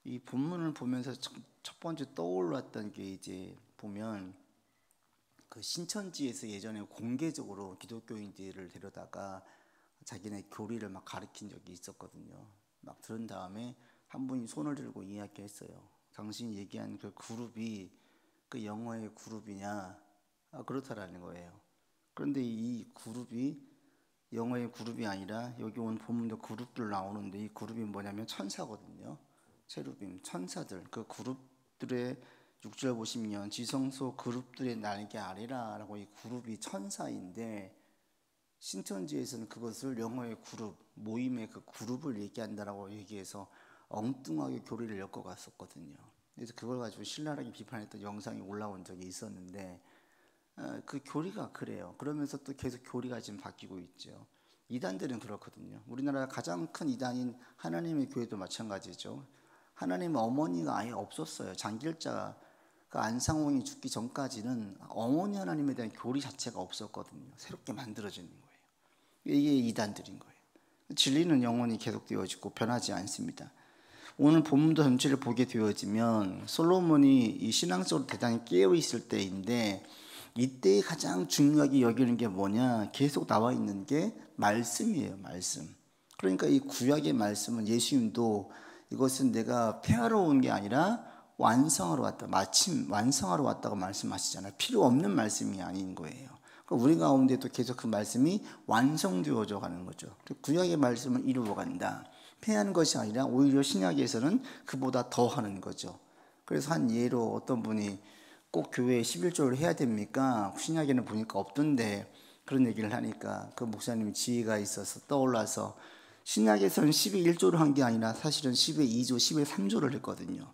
이 본문을 보면서 첫 번째 떠올랐던 게 이제 보면 그 신천지에서 예전에 공개적으로 기독교인들을 데려다가 자기네 교리를 막 가르친 적이 있었거든요. 막 들은 다음에 한 분이 손을 들고 이야기했어요. 당신이 얘기한 그 그룹이 그 영어의 그룹이냐? 그렇다라는 거예요. 그런데 이 그룹이 영어의 그룹이 아니라 여기 온 본문도 그룹들 나오는데 이 그룹이 뭐냐면 천사거든요. 체루빔, 천사들. 그 그룹들의 6절 보시면 지성소 그룹들의 날개 아래라라고 이 그룹이 천사인데 신천지에서는 그것을 영어의 그룹, 모임의 그 그룹을 얘기한다라고 얘기해서 엉뚱하게 교리를 엮어갔었거든요. 그래서 그걸 가지고 신랄하게 비판했던 영상이 올라온 적이 있었는데 그 교리가 그래요. 그러면서 또 계속 교리가 지금 바뀌고 있죠. 이단들은 그렇거든요. 우리나라 가장 큰 이단인 하나님의 교회도 마찬가지죠. 하나님의 어머니가 아예 없었어요. 장길자가 안상홍이 죽기 전까지는 어머니 하나님에 대한 교리 자체가 없었거든요. 새롭게 만들어지는 거예요. 이게 이단들인 거예요. 진리는 영원히 계속되어지고 변하지 않습니다. 오늘 본문도 전체를 보게 되어지면 솔로몬이 이 신앙적으로 대단히 깨어있을 때인데 이때 가장 중요하게 여기는 게 뭐냐? 계속 나와 있는 게 말씀이에요. 말씀. 그러니까 이 구약의 말씀은 예수님도 이것은 내가 폐하러 온 게 아니라 완성하러 왔다. 마침 완성하러 왔다고 말씀하시잖아요. 필요 없는 말씀이 아닌 거예요. 그러니까 우리 가운데도 계속 그 말씀이 완성되어져 가는 거죠. 구약의 말씀을 이루어 간다. 폐하는 것이 아니라 오히려 신약에서는 그보다 더 하는 거죠. 그래서 한 예로 어떤 분이 꼭 교회에 11조를 해야 됩니까? 신약에는 보니까 없던데 그런 얘기를 하니까 그 목사님이 지혜가 있어서 떠올라서 신약에서는 11조를 한 게 아니라 사실은 12조, 13조를 했거든요.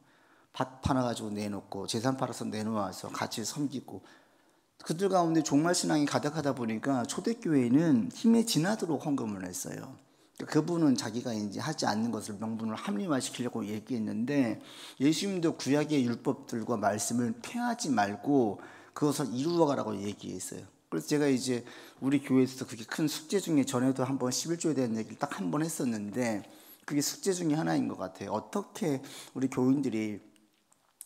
밭 팔아가지고 내놓고 재산 팔아서 내놓아서 같이 섬기고 그들 가운데 종말신앙이 가득하다 보니까 초대교회는 힘에 지나도록 헌금을 했어요. 그분은 자기가 이제 하지 않는 것을 명분을 합리화시키려고 얘기했는데 예수님도 구약의 율법들과 말씀을 폐하지 말고 그것을 이루어가라고 얘기했어요. 그래서 제가 이제 우리 교회에서도 그게 큰 숙제 중에 전에도 한번 11조에 대한 얘기를 딱 한 번 했었는데 그게 숙제 중에 하나인 것 같아요. 어떻게 우리 교인들이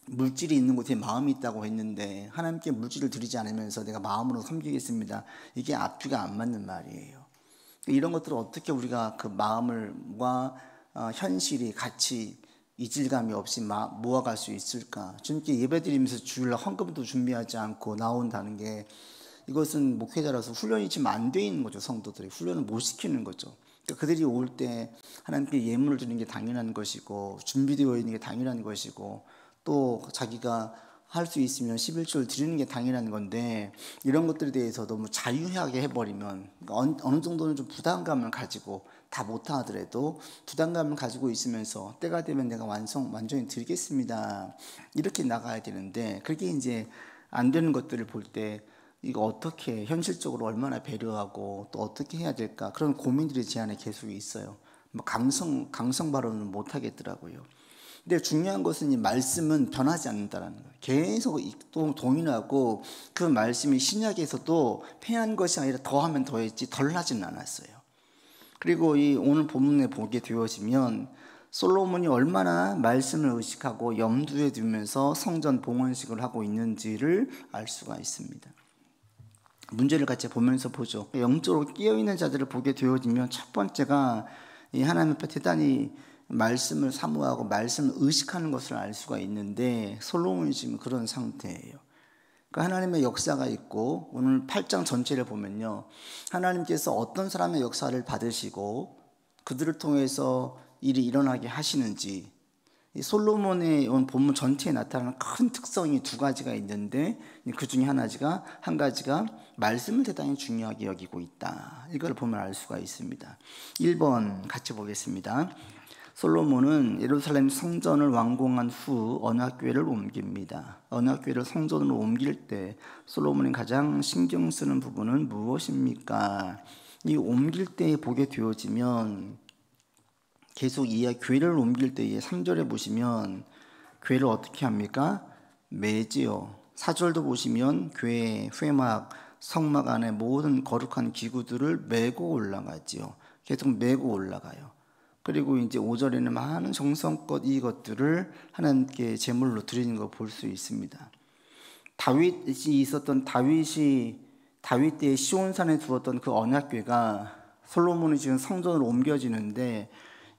물질이 있는 곳에 마음이 있다고 했는데 하나님께 물질을 드리지 않으면서 내가 마음으로 섬기겠습니다. 이게 앞뒤가 안 맞는 말이에요. 이런 것들을 어떻게 우리가 그 마음과 현실이 같이 이질감이 없이 모아갈 수 있을까? 주님께 예배드리면서 주일 헌금도 준비하지 않고 나온다는 게 이것은 목회자라서 훈련이 지금 안 돼 있는 거죠. 성도들이 훈련을 못 시키는 거죠. 그러니까 그들이 올 때 하나님께 예물을 드리는 게 당연한 것이고 준비되어 있는 게 당연한 것이고 또 자기가 할 수 있으면 11조를 드리는 게 당연한 건데 이런 것들에 대해서 너무 자유하게 해버리면 어느 정도는 좀 부담감을 가지고 다 못하더라도 부담감을 가지고 있으면서 때가 되면 내가 완전히 드리겠습니다. 이렇게 나가야 되는데 그게 이제 안 되는 것들을 볼 때 이거 어떻게 현실적으로 얼마나 배려하고 또 어떻게 해야 될까 그런 고민들이 제 안에 계속 있어요. 뭐 강성 발언은 못 하겠더라고요. 근데 중요한 것은 이 말씀은 변하지 않는다는 거예요. 계속 동일하고 그 말씀이 신약에서도 폐한 것이 아니라 더하면 더했지 덜 하지는 않았어요. 그리고 이 오늘 본문에 보게 되어지면 솔로몬이 얼마나 말씀을 의식하고 염두에 두면서 성전 봉헌식을 하고 있는지를 알 수가 있습니다. 문제를 같이 보면서 보죠. 영적으로 깨어있는 자들을 보게 되어지면 첫 번째가 이 하나님 앞에 대단히 말씀을 사모하고 말씀을 의식하는 것을 알 수가 있는데 솔로몬이 지금 그런 상태예요. 그러니까 하나님의 역사가 있고 오늘 8장 전체를 보면요. 하나님께서 어떤 사람의 역사를 받으시고 그들을 통해서 일이 일어나게 하시는지 이 솔로몬의 본문 전체에 나타나는 큰 특성이 두 가지가 있는데 그 중에 한 가지가 말씀을 대단히 중요하게 여기고 있다. 이걸 보면 알 수가 있습니다. 1번 같이 보겠습니다. 솔로몬은 예루살렘 성전을 완공한 후 언약궤를 옮깁니다. 언약궤를 성전으로 옮길 때 솔로몬이 가장 신경 쓰는 부분은 무엇입니까? 이 옮길 때 보게 되어지면 계속 이 궤를 옮길 때에 3절에 보시면 궤를 어떻게 합니까? 매지요. 4절도 보시면 궤, 회막, 성막 안에 모든 거룩한 기구들을 메고 올라가지요. 계속 메고 올라가요. 그리고 이제 5절에는 많은 정성껏 이것들을 하나님께 제물로 드리는 거 볼 수 있습니다. 다윗 때에 시온산에 두었던 그 언약궤가 솔로몬이 지금 성전으로 옮겨지는데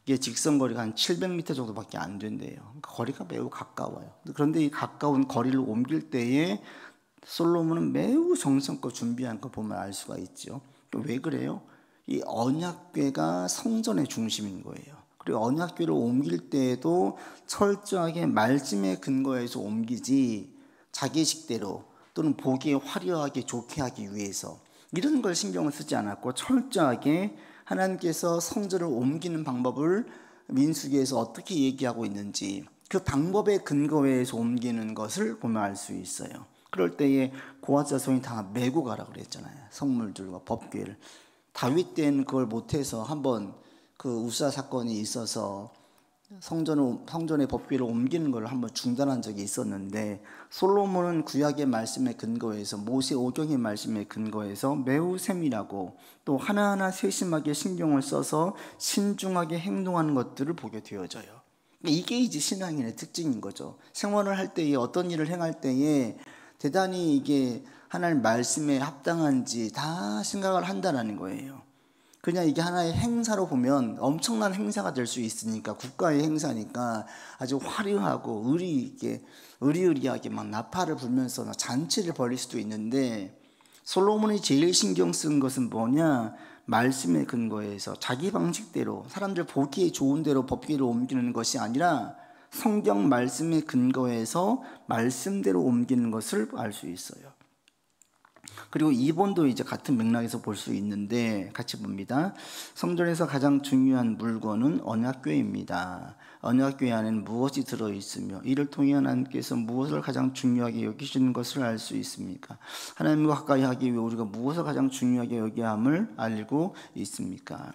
이게 직선거리가 한 700m 정도밖에 안 된대요. 그러니까 거리가 매우 가까워요. 그런데 이 가까운 거리를 옮길 때에 솔로몬은 매우 정성껏 준비한 거 보면 알 수가 있죠. 왜 그래요? 이 언약궤가 성전의 중심인 거예요. 그리고 언약궤를 옮길 때에도 철저하게 말씀에 근거해서 옮기지 자기 식대로 또는 보기에 화려하게 좋게 하기 위해서 이런 걸 신경을 쓰지 않았고 철저하게 하나님께서 성전을 옮기는 방법을 민수기에서 어떻게 얘기하고 있는지 그 방법에 근거해서 옮기는 것을 보면 알 수 있어요. 그럴 때에 고앗 자손이 다 메고 가라 그랬잖아요. 성물들과 법궤를. 다윗 때는 그걸 못해서 한번 그 우사 사건이 있어서 성전의 법궤를 옮기는 걸 한번 중단한 적이 있었는데 솔로몬은 구약의 말씀에 근거해서 모세 오경의 말씀에 근거해서 매우 세밀하고 또 하나하나 세심하게 신경을 써서 신중하게 행동하는 것들을 보게 되어져요. 이게 이제 신앙인의 특징인 거죠. 생활을 할 때에 어떤 일을 행할 때에 대단히 이게 하나님 말씀에 합당한지 다 생각을 한다는 거예요. 그냥 이게 하나의 행사로 보면 엄청난 행사가 될 수 있으니까 국가의 행사니까 아주 화려하고 의리의리하게 막 나팔을 불면서 잔치를 벌일 수도 있는데 솔로몬이 제일 신경 쓴 것은 뭐냐? 말씀에 근거해서 자기 방식대로 사람들 보기에 좋은 대로 법궤를 옮기는 것이 아니라 성경 말씀에 근거해서 말씀대로 옮기는 것을 알 수 있어요. 그리고 2번도 이제 같은 맥락에서 볼 수 있는데 같이 봅니다. 성전에서 가장 중요한 물건은 언약궤입니다. 언약궤 안에는 무엇이 들어있으며 이를 통해 하나님께서 무엇을 가장 중요하게 여기시는 것을 알 수 있습니까? 하나님과 가까이 하기 위해 우리가 무엇을 가장 중요하게 여겨야 함을 알고 있습니까?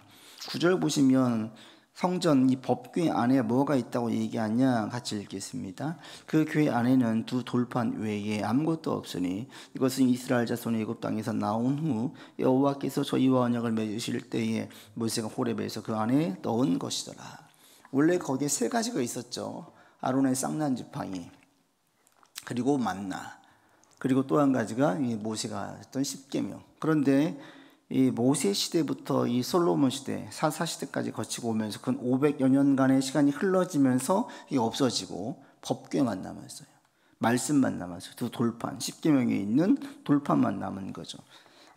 9절 보시면 성전 이 법궤 안에 뭐가 있다고 얘기하냐 같이 읽겠습니다. 그 궤 안에는 두 돌판 외에 아무것도 없으니 이것은 이스라엘 자손의 애굽 땅에서 나온 후 여호와께서 저희와 언약을 맺으실 때에 모세가 호렙에서 그 안에 넣은 것이더라. 원래 거기에 세 가지가 있었죠. 아론의 쌍난 지팡이, 그리고 만나, 그리고 또 한 가지가 모세가 했던 십계명. 그런데 이 모세 시대부터 이 솔로몬 시대, 사사 시대까지 거치고 오면서 그 500여 년간의 시간이 흘러지면서 이게 없어지고 법궤만 남았어요. 말씀만 남았어요. 두 돌판, 십계명에 있는 돌판만 남은 거죠.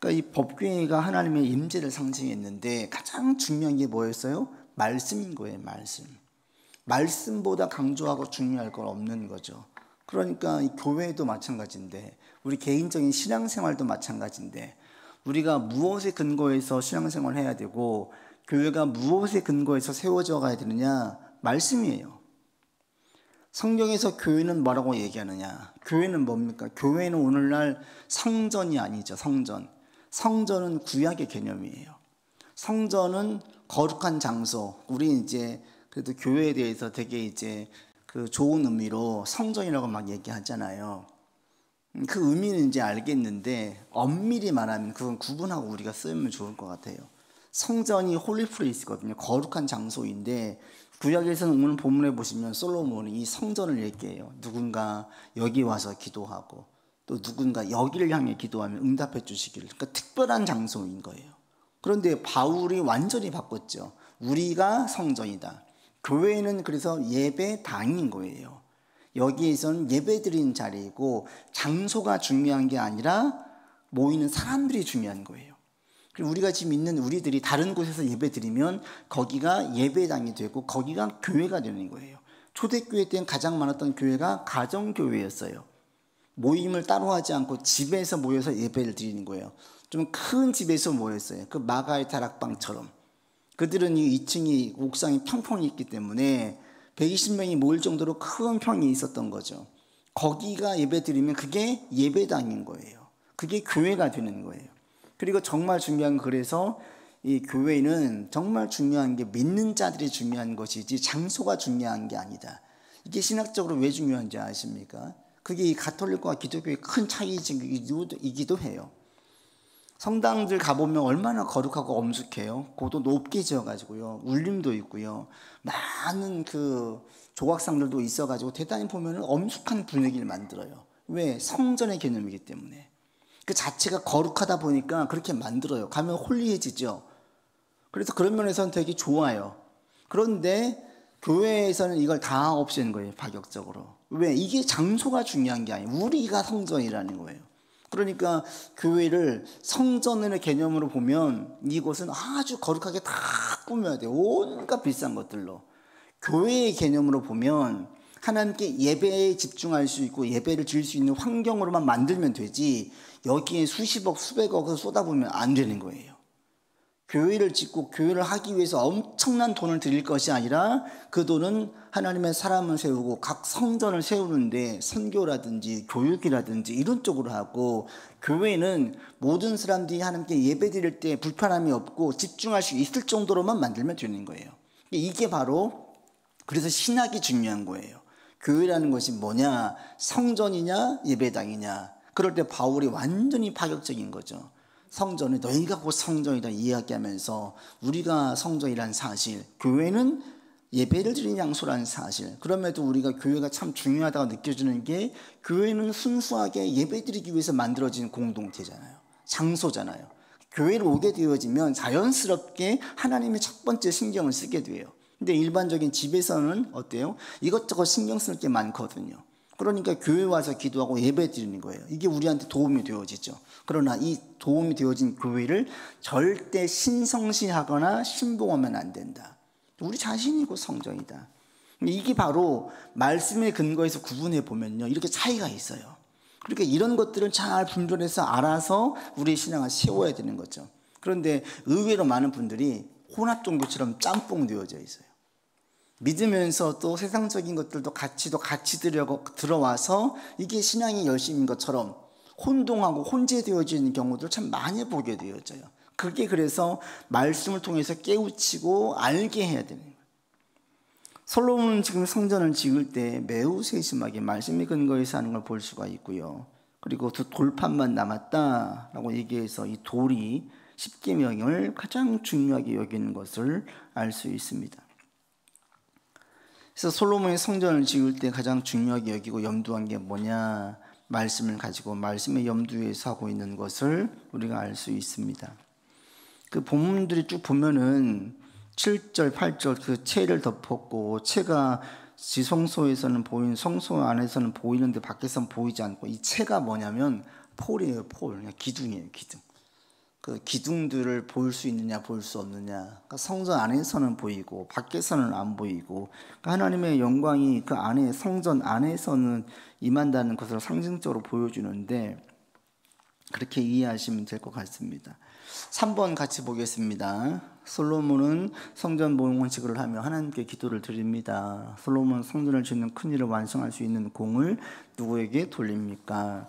그러니까 이 법궤가 하나님의 임재를 상징했는데 가장 중요한 게 뭐였어요? 말씀인 거예요. 말씀보다 강조하고 중요할 건 없는 거죠. 그러니까 이 교회도 마찬가지인데 우리 개인적인 신앙생활도 마찬가지인데 우리가 무엇에 근거해서 신앙생활을 해야 되고 교회가 무엇에 근거해서 세워져 가야 되느냐? 말씀이에요. 성경에서 교회는 뭐라고 얘기하느냐? 교회는 뭡니까? 교회는 오늘날 성전이 아니죠. 성전은 구약의 개념이에요. 성전은 거룩한 장소. 우리 이제 그래도 교회에 대해서 되게 이제 그 좋은 의미로 성전이라고 막 얘기하잖아요. 그 의미는 이제 알겠는데 엄밀히 말하면 그건 구분하고 우리가 쓰면 좋을 것 같아요. 성전이 홀리 플레이스거든요. 거룩한 장소인데 구약에서는 오늘 본문에 보시면 솔로몬이 이 성전을 얘기해요. 누군가 여기 와서 기도하고 또 누군가 여기를 향해 기도하면 응답해 주시기를. 그러니까 특별한 장소인 거예요. 그런데 바울이 완전히 바꿨죠. 우리가 성전이다. 교회는 그래서 예배당인 거예요. 여기에서는 예배드리는 자리이고 장소가 중요한 게 아니라 모이는 사람들이 중요한 거예요. 그리고 우리가 지금 있는 우리들이 다른 곳에서 예배드리면 거기가 예배당이 되고 거기가 교회가 되는 거예요. 초대교회 때는 가장 많았던 교회가 가정교회였어요. 모임을 따로 하지 않고 집에서 모여서 예배를 드리는 거예요. 좀 큰 집에서 모였어요. 그 마가의 다락방처럼. 그들은 이 2층이 옥상이 평평히 있기 때문에 120명이 모일 정도로 큰 평이 있었던 거죠. 거기가 예배 드리면 그게 예배당인 거예요. 그게 교회가 되는 거예요. 그리고 정말 중요한 건 그래서 이 교회는 정말 중요한 게 믿는 자들이 중요한 것이지 장소가 중요한 게 아니다. 이게 신학적으로 왜 중요한지 아십니까? 그게 이 가톨릭과 기독교의 큰 차이이기도 해요. 성당들 가보면 얼마나 거룩하고 엄숙해요. 고도 높게 지어가지고요. 울림도 있고요. 많은 그 조각상들도 있어가지고 대단히 보면 엄숙한 분위기를 만들어요. 왜? 성전의 개념이기 때문에. 그 자체가 거룩하다 보니까 그렇게 만들어요. 가면 홀리해지죠. 그래서 그런 면에서는 되게 좋아요. 그런데 교회에서는 이걸 다 없애는 거예요. 파격적으로. 왜? 이게 장소가 중요한 게 아니에요. 우리가 성전이라는 거예요. 그러니까 교회를 성전의 개념으로 보면 이곳은 아주 거룩하게 다 꾸며야 돼요. 온갖 비싼 것들로. 교회의 개념으로 보면 하나님께 예배에 집중할 수 있고 예배를 드릴 수 있는 환경으로만 만들면 되지, 여기에 수십억 수백억을 쏟아부으면 안 되는 거예요. 교회를 짓고 교회를 하기 위해서 엄청난 돈을 들일 것이 아니라 그 돈은 하나님의 사람을 세우고 각 성전을 세우는데 선교라든지 교육이라든지 이런 쪽으로 하고, 교회는 모든 사람들이 하나님께 예배 드릴 때 불편함이 없고 집중할 수 있을 정도로만 만들면 되는 거예요. 이게 바로, 그래서 신학이 중요한 거예요. 교회라는 것이 뭐냐? 성전이냐 예배당이냐? 그럴 때 바울이 완전히 파격적인 거죠. 성전을 너희가 곧 성전이다 이야기하면서 우리가 성전이란 사실, 교회는 예배를 드리는 장소라는 사실, 그럼에도 우리가 교회가 참 중요하다고 느껴지는 게, 교회는 순수하게 예배 드리기 위해서 만들어진 공동체잖아요. 장소잖아요. 교회를 오게 되어지면 자연스럽게 하나님의 첫 번째 신경을 쓰게 돼요. 근데 일반적인 집에서는 어때요? 이것저것 신경 쓸 게 많거든요. 그러니까 교회 와서 기도하고 예배 드리는 거예요. 이게 우리한테 도움이 되어지죠. 그러나 이 도움이 되어진 교회를 절대 신성시하거나 신봉하면 안 된다. 우리 자신이고 성전이다. 이게 바로 말씀의 근거에서 구분해 보면요, 이렇게 차이가 있어요. 그러니까 이런 것들을 잘 분별해서 알아서 우리의 신앙을 세워야 되는 거죠. 그런데 의외로 많은 분들이 혼합 종교처럼 짬뽕 되어져 있어요. 믿으면서 또 세상적인 것들도 같이 들어와서 이게 신앙이 열심인 것처럼 혼동하고 혼재되어지는 경우도 참 많이 보게 되어져요. 그게 그래서 말씀을 통해서 깨우치고 알게 해야 되는 거예요. 솔로몬은 지금 성전을 지을 때 매우 세심하게 말씀의 근거에서 하는 걸 볼 수가 있고요. 그리고 두 돌판만 남았다라고 얘기해서 이 돌이 십계명을 가장 중요하게 여기는 것을 알 수 있습니다. 그래서 솔로몬이 성전을 지을 때 가장 중요하게 여기고 염두한 게 뭐냐? 말씀을 가지고 말씀의 염두에서 하고 있는 것을 우리가 알 수 있습니다. 그 본문들이 쭉 보면은 7절, 8절 그 채를 덮었고, 채가 지성소에서는 보이는, 성소 안에서는 보이는데 밖에서는 보이지 않고, 이 채가 뭐냐면 폴이에요. 폴, 기둥이에요. 기둥. 그 기둥들을 볼 수 있느냐 볼 수 없느냐, 그러니까 성전 안에서는 보이고 밖에서는 안 보이고, 그러니까 하나님의 영광이 그 안에 성전 안에서는 임한다는 것을 상징적으로 보여주는데, 그렇게 이해하시면 될 것 같습니다. 3번 같이 보겠습니다. 솔로몬은 성전 봉헌식을 하며 하나님께 기도를 드립니다. 솔로몬은 성전을 짓는 큰 일을 완성할 수 있는 공을 누구에게 돌립니까?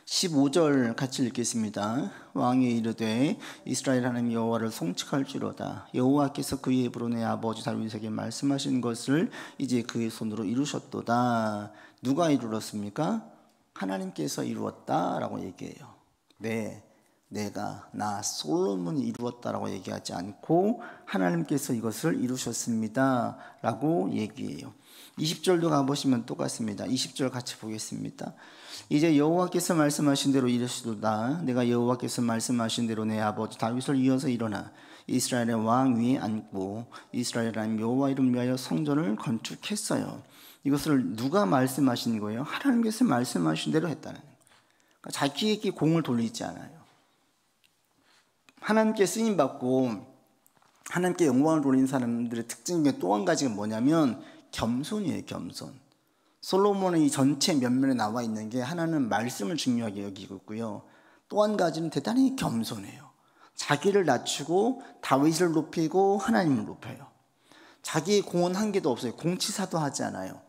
15절 같이 읽겠습니다. 왕이 이르되 이스라엘 하나님 여호와를 송축할지로다. 여호와께서 그의 입으로 내 아버지 다윗에게 말씀하신 것을 이제 그의 손으로 이루셨도다. 누가 이루었습니까? 하나님께서 이루었다라고 얘기해요. 네, 나 솔로몬이 이루었다라고 얘기하지 않고 하나님께서 이것을 이루셨습니다 라고 얘기해요. 20절도 가보시면 똑같습니다. 20절 같이 보겠습니다. 이제 여호와께서 말씀하신 대로 이르시도다. 내가 여호와께서 말씀하신 대로 내 아버지 다윗을 이어서 일어나 이스라엘의 왕 위에 앉고 이스라엘 하나님 여호와 이름 위하여 성전을 건축했어요. 이것을 누가 말씀하신 거예요? 하나님께서 말씀하신 대로 했다는 거예요. 그러니까 자기에게 공을 돌리지 않아요. 하나님께 쓰임받고 하나님께 영광을 돌리는 사람들의 특징 중에 또 한 가지가 뭐냐면 겸손이에요. 겸손. 솔로몬의 이 전체 면면에 나와 있는 게, 하나는 말씀을 중요하게 여기고 있고요, 또 한 가지는 대단히 겸손해요. 자기를 낮추고 다윗을 높이고 하나님을 높여요. 자기의 공은 한 개도 없어요. 공치사도 하지 않아요.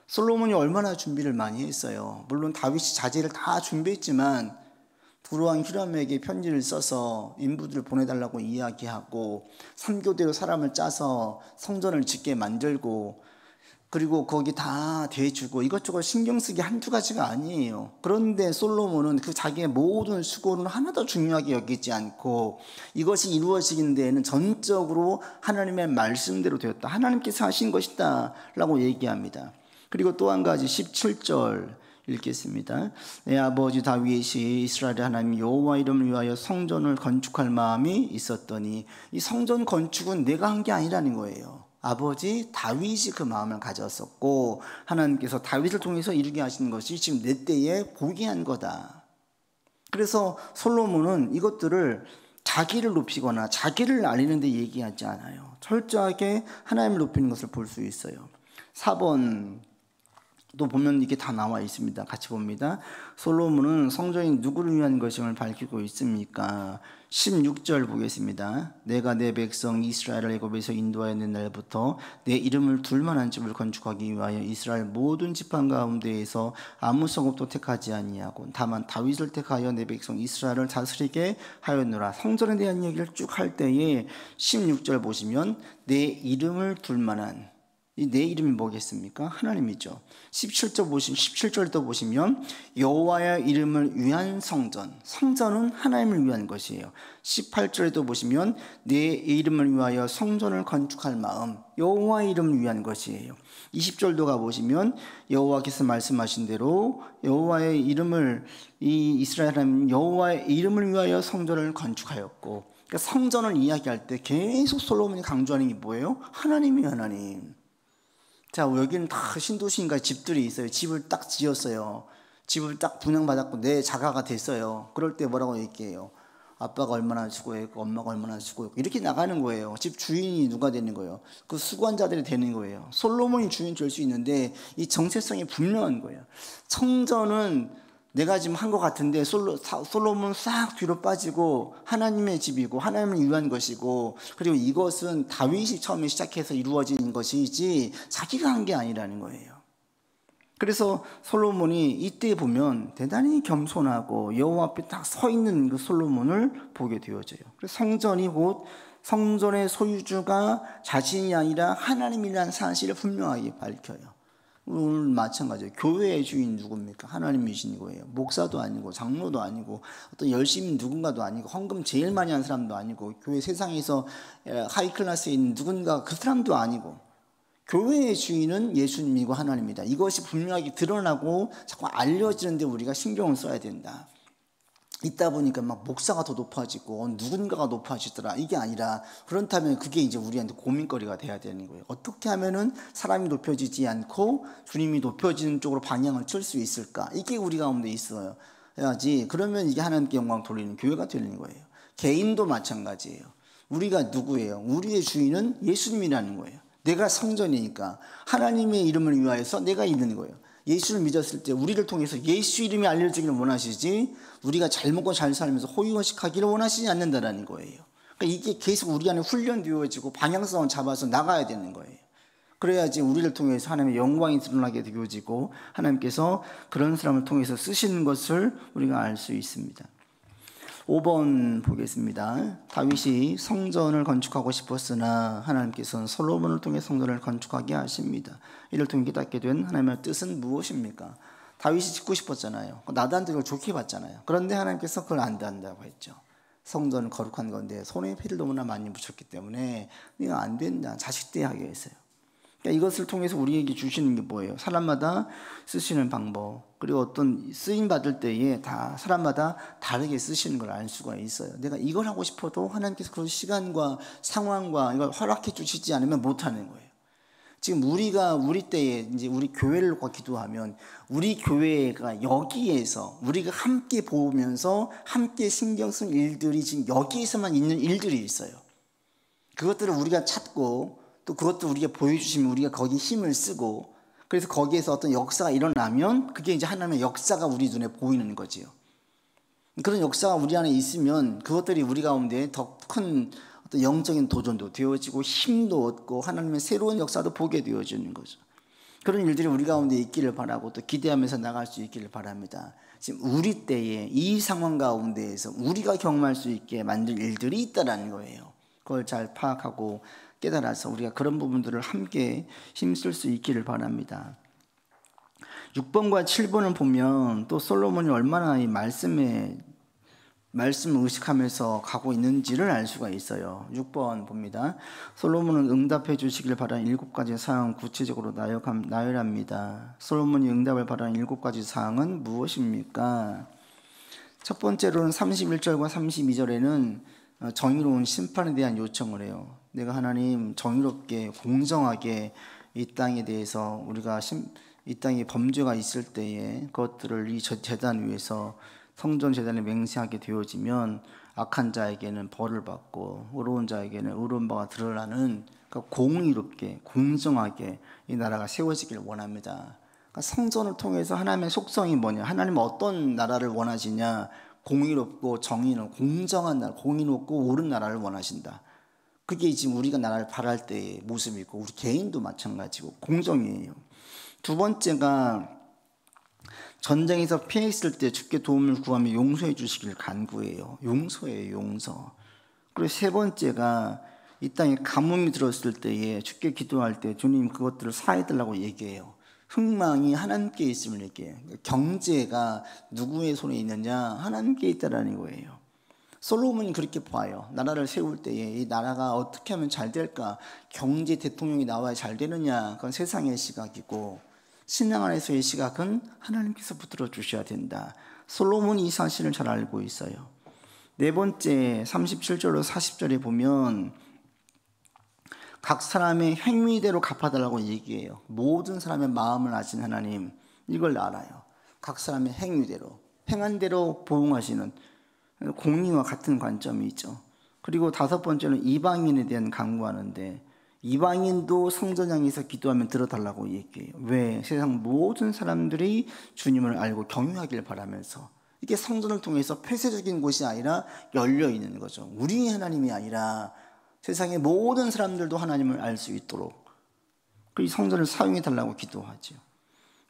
솔로몬이 얼마나 준비를 많이 했어요. 물론 다윗이 자제를 다 준비했지만 두루왕 히람에게 편지를 써서 인부들을 보내달라고 이야기하고 3교대로 사람을 짜서 성전을 짓게 만들고, 그리고 거기 다 대주고 이것저것 신경 쓰기 한두 가지가 아니에요. 그런데 솔로몬은 그 자기의 모든 수고는 하나도 중요하게 여기지 않고 이것이 이루어지는 데에는 전적으로 하나님의 말씀대로 되었다. 하나님께서 하신 것이다 라고 얘기합니다. 그리고 또 한 가지 17절 읽겠습니다. 내 아버지 다윗이 이스라엘의 하나님 여호와 이름을 위하여 성전을 건축할 마음이 있었더니 이 성전 건축은 내가 한 게 아니라는 거예요. 아버지 다윗이 그 마음을 가졌었고 하나님께서 다윗을 통해서 이루게 하신 것이 지금 내 때에 보게 한 거다. 그래서 솔로몬은 이것들을 자기를 높이거나 자기를 알리는 데 얘기하지 않아요. 철저하게 하나님을 높이는 것을 볼 수 있어요. 4번 또 보면 이게 다 나와 있습니다. 같이 봅니다. 솔로몬은 성전이 누구를 위한 것임을 밝히고 있습니까? 16절 보겠습니다. 내가 내 백성 이스라엘을 애굽에서 인도하여 낸 날부터 내 이름을 둘만한 집을 건축하기 위하여 이스라엘 모든 지파 가운데에서 아무 성읍도 택하지 아니하고 다만 다윗을 택하여 내 백성 이스라엘을 다스리게 하였노라. 성전에 대한 얘기를 쭉 할 때에 16절 보시면 내 이름을 둘만한, 이 내 이름이 뭐겠습니까? 하나님이죠. 17절도 보시면 여호와의 이름을 위한 성전, 성전은 하나님을 위한 것이에요. 18절에도 보시면 내 이름을 위하여 성전을 건축할 마음, 여호와의 이름을 위한 것이에요. 20절도 가보시면 여호와께서 말씀하신 대로 여호와의 이름을, 이 이스라엘 하나님 여호와의 이름을 위하여 성전을 건축하였고, 그러니까 성전을 이야기할 때 계속 솔로몬이 강조하는 게 뭐예요? 하나님이 하나님. 자, 여기는 다 신도시인가 집들이 있어요. 집을 딱 지었어요. 집을 딱 분양받았고 내 자가가 됐어요. 그럴 때 뭐라고 얘기해요? 아빠가 얼마나 수고했고 엄마가 얼마나 수고했고 이렇게 나가는 거예요. 집 주인이 누가 되는 거예요? 그 수고한 자들이 되는 거예요. 솔로몬이 주인 될 수 있는데 이 정체성이 분명한 거예요. 성전은 내가 지금 한 것 같은데 솔로몬은 싹 뒤로 빠지고 하나님의 집이고 하나님을 위한 것이고, 그리고 이것은 다윗이 처음에 시작해서 이루어진 것이지 자기가 한 게 아니라는 거예요. 그래서 솔로몬이 이때 보면 대단히 겸손하고 여호와 앞에 딱 서 있는 그 솔로몬을 보게 되어져요. 그래서 성전이 곧 성전의 소유주가 자신이 아니라 하나님이라는 사실을 분명하게 밝혀요. 오늘 마찬가지예요. 교회의 주인 누굽니까? 하나님이신 거예요. 목사도 아니고 장로도 아니고 어떤 열심히 누군가도 아니고 헌금 제일 많이 한 사람도 아니고 교회 세상에서 하이클래스에 있는 누군가 그 사람도 아니고 교회의 주인은 예수님이고 하나님이다. 이것이 분명하게 드러나고 자꾸 알려지는데 우리가 신경을 써야 된다. 있다 보니까 막 목사가 더 높아지고 누군가가 높아지더라 이게 아니라, 그렇다면 그게 이제 우리한테 고민거리가 돼야 되는 거예요. 어떻게 하면은 사람이 높여지지 않고 주님이 높여지는 쪽으로 방향을 칠 수 있을까? 이게 우리 가운데 있어요. 해야지. 그러면 이게 하나님께 영광 돌리는 교회가 되는 거예요. 개인도 마찬가지예요. 우리가 누구예요? 우리의 주인은 예수님이라는 거예요. 내가 성전이니까 하나님의 이름을 위하여서 내가 있는 거예요. 예수를 믿었을 때 우리를 통해서 예수 이름이 알려지기를 원하시지 우리가 잘 먹고 잘 살면서 호의호식하기를 원하시지 않는다라는 거예요. 그러니까 이게 계속 우리 안에 훈련되어지고 방향성을 잡아서 나가야 되는 거예요. 그래야지 우리를 통해서 하나님의 영광이 드러나게 되어지고 하나님께서 그런 사람을 통해서 쓰시는 것을 우리가 알 수 있습니다. 5번 보겠습니다. 다윗이 성전을 건축하고 싶었으나 하나님께서는 솔로몬을 통해 성전을 건축하게 하십니다. 이를 통해 깨닫게 된 하나님의 뜻은 무엇입니까? 다윗이 짓고 싶었잖아요. 나단도 이걸 좋게 봤잖아요. 그런데 하나님께서 그걸 안 된다고 했죠. 성전은 거룩한 건데 손에 피를 너무나 많이 묻혔기 때문에 이거 안 된다. 자식되게 하게 했어요. 그러니까 이것을 통해서 우리에게 주시는 게 뭐예요? 사람마다 쓰시는 방법, 그리고 어떤 쓰임 받을 때에 다 사람마다 다르게 쓰시는 걸 알 수가 있어요. 내가 이걸 하고 싶어도 하나님께서 그 시간과 상황과 이걸 허락해 주시지 않으면 못 하는 거예요. 지금 우리가 우리 때에 이제 우리 교회를 놓고 기도하면 우리 교회가 여기에서 우리가 함께 보면서 함께 신경 쓴 일들이 지금 여기에서만 있는 일들이 있어요. 그것들을 우리가 찾고 또 그것도 우리가 보여주시면 우리가 거기에 힘을 쓰고, 그래서 거기에서 어떤 역사가 일어나면 그게 이제 하나님의 역사가 우리 눈에 보이는 거지요. 그런 역사가 우리 안에 있으면 그것들이 우리 가운데 더 큰 어떤 영적인 도전도 되어지고 힘도 얻고 하나님의 새로운 역사도 보게 되어지는 거죠. 그런 일들이 우리 가운데 있기를 바라고 또 기대하면서 나갈 수 있기를 바랍니다. 지금 우리 때에 이 상황 가운데에서 우리가 경험할 수 있게 만들 일들이 있다라는 거예요. 그걸 잘 파악하고 깨달아서 우리가 그런 부분들을 함께 힘쓸 수 있기를 바랍니다. 6번과 7번을 보면 또 솔로몬이 얼마나 이 말씀을 의식하면서 가고 있는지를 알 수가 있어요. 6번 봅니다. 솔로몬은 응답해 주시길 바라는 7가지 사항 구체적으로 나열합니다. 솔로몬이 응답을 바라는 7가지 사항은 무엇입니까? 첫 번째로는 31절과 32절에는 정의로운 심판에 대한 요청을 해요. 내가 하나님 정의롭게 공정하게 이 땅에 대해서 우리가 이 땅에 범죄가 있을 때에 그것들을 이 제단 위에서 성전 제단에 맹세하게 되어지면 악한 자에게는 벌을 받고 의로운 자에게는 의로운 바가 드러나는 공의롭게 공정하게 이 나라가 세워지길 원합니다. 그러니까 성전을 통해서 하나님의 속성이 뭐냐, 하나님은 어떤 나라를 원하시냐, 공의롭고 정의는 공정한 나라, 공의롭고 옳은 나라를 원하신다. 그게 지금 우리가 나라를 바랄 때의 모습이고 우리 개인도 마찬가지고 공정이에요. 두 번째가 전쟁에서 피했을 때 주께 도움을 구하며 용서해 주시길 간구해요. 용서예요, 용서. 그리고 세 번째가 이 땅에 가뭄이 들었을 때에 주께 기도할 때 주님 그것들을 사해달라고 얘기해요. 흥망이 하나님께 있음을 얘기해요. 경제가 누구의 손에 있느냐? 하나님께 있다라는 거예요. 솔로몬이 그렇게 봐요. 나라를 세울 때에 이 나라가 어떻게 하면 잘 될까? 경제 대통령이 나와야 잘 되느냐? 그건 세상의 시각이고 신앙 안에서의 시각은 하나님께서 붙들어 주셔야 된다. 솔로몬이 이 사실을 잘 알고 있어요. 네 번째 37절로 40절에 보면 각 사람의 행위대로 갚아달라고 얘기해요. 모든 사람의 마음을 아신 하나님, 이걸 알아요. 각 사람의 행위대로, 행한 대로 보응하시는 공의와 같은 관점이 있죠. 그리고 다섯 번째는 이방인에 대한 강구하는데 이방인도 성전 향해서 기도하면 들어달라고 얘기해요. 왜? 세상 모든 사람들이 주님을 알고 경유하길 바라면서 이게 성전을 통해서 폐쇄적인 곳이 아니라 열려 있는 거죠. 우리 하나님이 아니라 세상의 모든 사람들도 하나님을 알 수 있도록 그 성전을 사용해 달라고 기도하죠.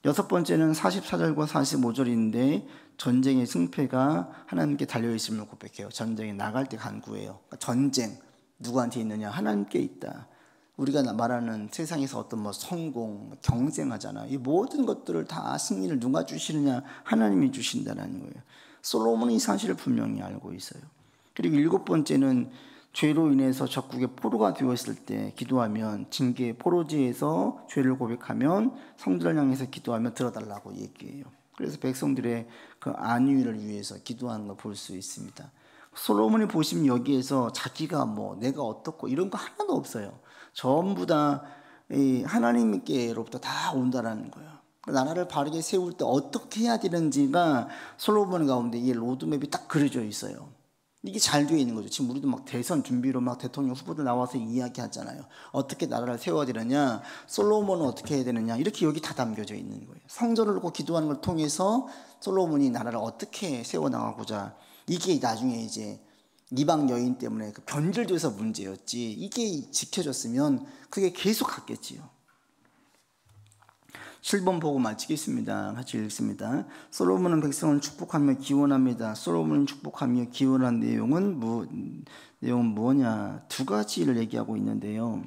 여섯 번째는 44절과 45절인데 전쟁의 승패가 하나님께 달려있음을 고백해요. 전쟁에 나갈 때 간구해요. 그러니까 전쟁 누구한테 있느냐? 하나님께 있다. 우리가 말하는 세상에서 어떤 성공, 경쟁하잖아. 이 모든 것들을 다 승리를 누가 주시느냐? 하나님이 주신다는 거예요. 솔로몬은 이 사실을 분명히 알고 있어요. 그리고 일곱 번째는 죄로 인해서 적국에 포로가 되었을 때 기도하면 징계 포로지에서 죄를 고백하면 성전을 향해서 기도하면 들어달라고 얘기해요. 그래서 백성들의 그 안위를 위해서 기도하는 걸 볼 수 있습니다. 솔로몬이 보시면 여기에서 자기가 내가 어떻고 이런 거 하나도 없어요. 전부 다 하나님께로부터 다 온다라는 거예요. 나라를 바르게 세울 때 어떻게 해야 되는지가 솔로몬 가운데 이 로드맵이 딱 그려져 있어요. 이게 잘 되어 있는 거죠. 지금 우리도 막 대선 준비로 막 대통령 후보들 나와서 이야기하잖아요. 어떻게 나라를 세워야 되느냐, 솔로몬은 어떻게 해야 되느냐, 이렇게 여기 다 담겨져 있는 거예요. 성전을 놓고 기도하는 걸 통해서 솔로몬이 나라를 어떻게 세워나가고자, 이게 나중에 이제 이방 여인 때문에 그 변질돼서 문제였지, 이게 지켜졌으면 그게 계속 갔겠지요. 7번 보고 마치겠습니다. 같이 읽습니다. 솔로몬은 백성을 축복하며 기원합니다. 솔로몬을 축복하며 기원한 내용은 뭐냐? 두 가지를 얘기하고 있는데요.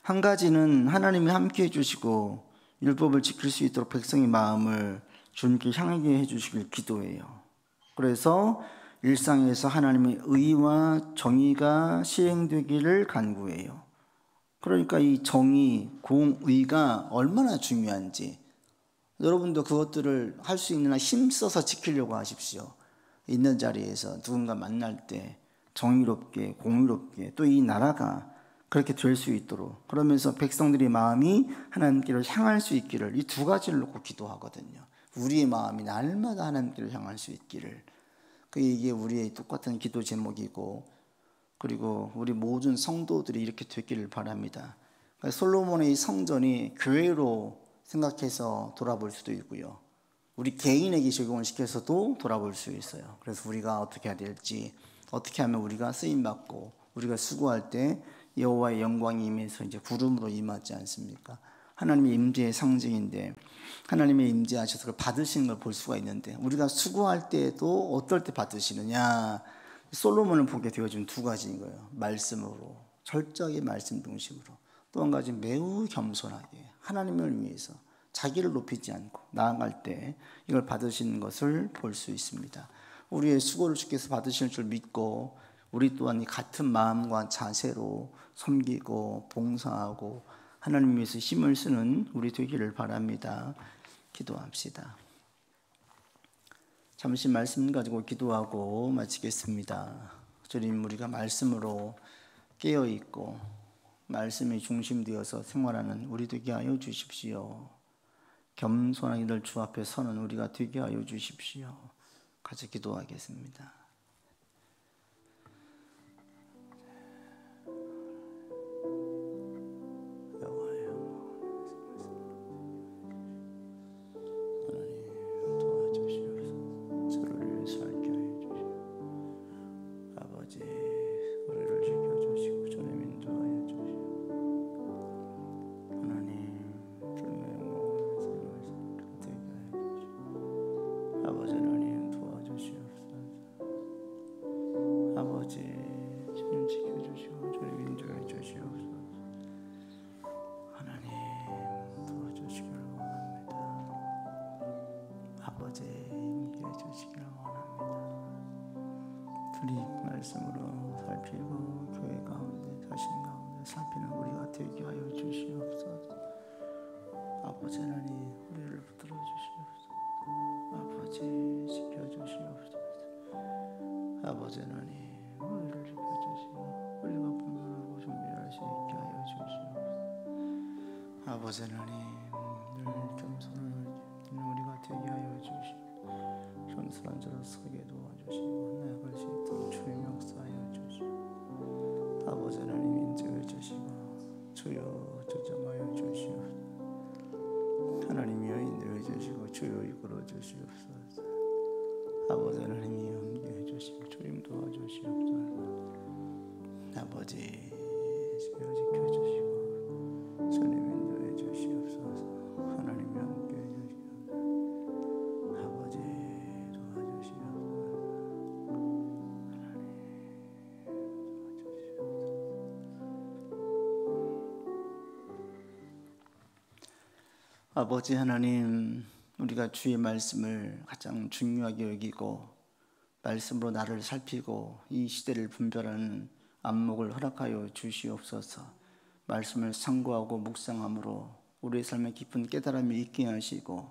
한 가지는 하나님이 함께 해주시고 율법을 지킬 수 있도록 백성의 마음을 주님께 향하게 해주시길 기도해요. 그래서 일상에서 하나님의 의와 정의가 시행되기를 간구해요. 그러니까 이 정의, 공의가 얼마나 중요한지 여러분도 그것들을 할 수 있는 한 힘써서 지키려고 하십시오. 있는 자리에서 누군가 만날 때 정의롭게, 공의롭게 또 이 나라가 그렇게 될 수 있도록, 그러면서 백성들의 마음이 하나님께로 향할 수 있기를, 이 두 가지를 놓고 기도하거든요. 우리의 마음이 날마다 하나님께로 향할 수 있기를. 이게 우리의 똑같은 기도 제목이고, 그리고 우리 모든 성도들이 이렇게 되기를 바랍니다. 솔로몬의 성전이 교회로 생각해서 돌아볼 수도 있고요. 우리 개인에게 적용을 시켜서도 돌아볼 수 있어요. 그래서 우리가 어떻게 해야 될지, 어떻게 하면 우리가 쓰임받고 우리가 수고할 때 여호와의 영광이 임해서 이제 구름으로 임하지 않습니까? 하나님의 임재의 상징인데 하나님의 임재하셔서 그걸 받으시는 걸 볼 수가 있는데, 우리가 수고할 때도 어떨 때 받으시느냐? 솔로몬을 보게 되어진 두 가지인 거예요. 말씀으로, 철저하게 말씀 중심으로, 또 한 가지 매우 겸손하게 하나님을 위해서 자기를 높이지 않고 나아갈 때 이걸 받으시는 것을 볼 수 있습니다. 우리의 수고를 주께서 받으실 줄 믿고 우리 또한 이 같은 마음과 자세로 섬기고 봉사하고 하나님 위해서 힘을 쓰는 우리 되기를 바랍니다. 기도합시다. 잠시 말씀 가지고 기도하고 마치겠습니다. 주님, 우리가 말씀으로 깨어있고 말씀이 중심되어서 생활하는 우리 되게 하여 주십시오. 겸손한 이들 주 앞에 서는 우리가 되게 하여 주십시오. 같이 기도하겠습니다. 말씀으로 살피고 교회 가운데 자신 가운데 살피는 우리가 되게 하여 주시옵소서. 아버지 하나님, 우리를 붙들어 주시옵소서. 아버지 지켜주시옵소서. 아버지 하나님, 우리를 지켜주시고 우리가 분별하고 준비할 수 있게 하여 주시옵소서. 아버지 하나님, 늘 겸손을 우리가 되게 하여 주시고 겸손한 자로 서게 도와주시고 나아갈 수 있도록 주의 역사하여 주시고 아버지 하나님 인정해 주시고 주여 조정하여 주시옵소서. 하나님이여 인도해 주시고 주여 이끌어 주시옵소서. 아버지 하나님이 함께해 주시고 주님 도와주시옵소서. 아버지 주여 지켜주시고 주님 인도해 주시옵소서. 하나님이 함께해 주시옵소서. 아버지 도와주시옵소서. 아버지 하나님, 우리가 주의 말씀을 가장 중요하게 여기고 말씀으로 나를 살피고 이 시대를 분별하는 안목을 허락하여 주시옵소서. 말씀을 상고하고 묵상함으로 우리의 삶에 깊은 깨달음이 있게 하시고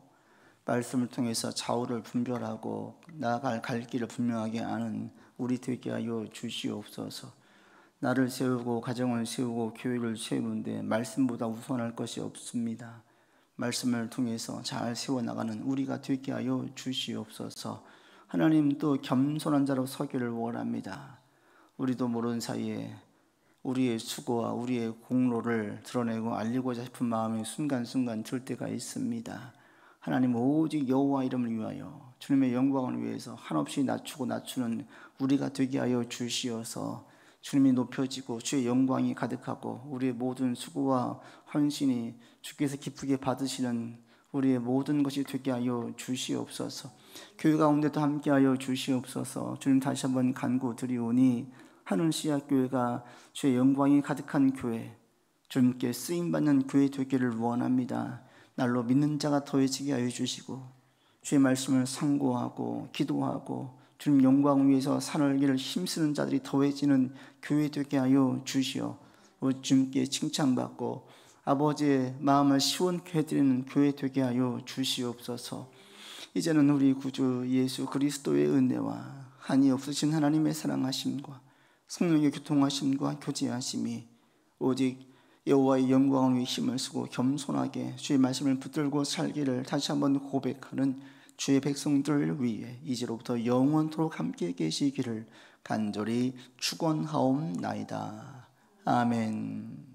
말씀을 통해서 좌우를 분별하고 나아갈 갈 길을 분명하게 아는 우리 되게 하여 주시옵소서. 나를 세우고 가정을 세우고 교회를 세우는데 말씀보다 우선할 것이 없습니다. 말씀을 통해서 잘 세워나가는 우리가 되게 하여 주시옵소서. 하나님, 또 겸손한 자로 서기를 원합니다. 우리도 모르는 사이에 우리의 수고와 우리의 공로를 드러내고 알리고자 싶은 마음이 순간순간 들 때가 있습니다. 하나님, 오직 여호와 이름을 위하여 주님의 영광을 위해서 한없이 낮추고 낮추는 우리가 되게 하여 주시어서 주님이 높여지고 주의 영광이 가득하고 우리의 모든 수고와 헌신이 주께서 기쁘게 받으시는 우리의 모든 것이 되게 하여 주시옵소서. 교회 가운데도 함께 하여 주시옵소서. 주님, 다시 한번 간구드리오니 하늘 씨앗교회가 주의 영광이 가득한 교회, 주님께 쓰임받는 교회 되기를 원합니다. 날로 믿는 자가 더해지게 하여 주시고 주의 말씀을 상고하고 기도하고 주님 영광 위해서 살기를 힘쓰는 자들이 더해지는 교회 되게 하여 주시어 주님께 칭찬받고 아버지의 마음을 시원케 해드리는 교회 되게 하여 주시옵소서. 이제는 우리 구주 예수 그리스도의 은혜와 한이 없으신 하나님의 사랑하심과 성령의 교통하심과 교제하심이 오직 여호와의 영광을 위해 힘을 쓰고 겸손하게 주의 말씀을 붙들고 살기를 다시 한번 고백하는 주의 백성들 위해 이제로부터 영원토록 함께 계시기를 간절히 축원하옵나이다. 아멘.